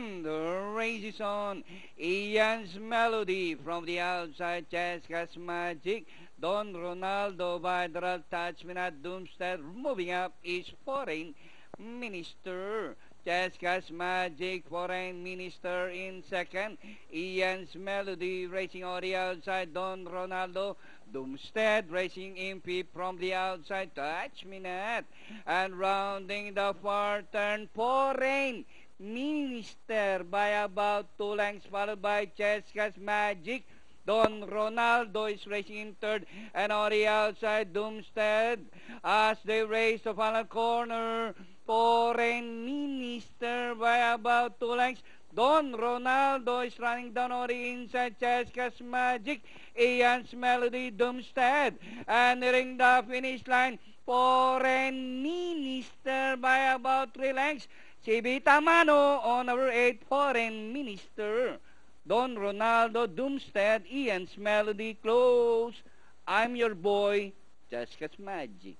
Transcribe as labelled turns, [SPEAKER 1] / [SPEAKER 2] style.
[SPEAKER 1] And the race is on. Ian's Melody from the outside. Jessica's Magic. Don Ronaldo Vidral Touchminat Doomstead. Moving up is Foreign Minister. Jessica's Magic, Foreign Minister in second. Ian's Melody racing on the outside. Don Ronaldo Doomstead racing in fifth from the outside. Touchminat. And rounding the far turn, Foreign Minister by about 2 lengths, followed by Jessica's Magic. Don Ronaldo is racing in third, and on the outside, Doomstead as they race the final corner. Foreign Minister by about 2 lengths. Don Ronaldo is running down on the inside. Jessica's Magic, Ian's Melody, Doomstead, and nearing the finish line. Foreign Minister by about 3 lengths. Cibita Mano on number 8, Foreign Minister. Don Ronaldo, Doomstead, Ian's Melody, close. I'm your boy, Jessica's Magic.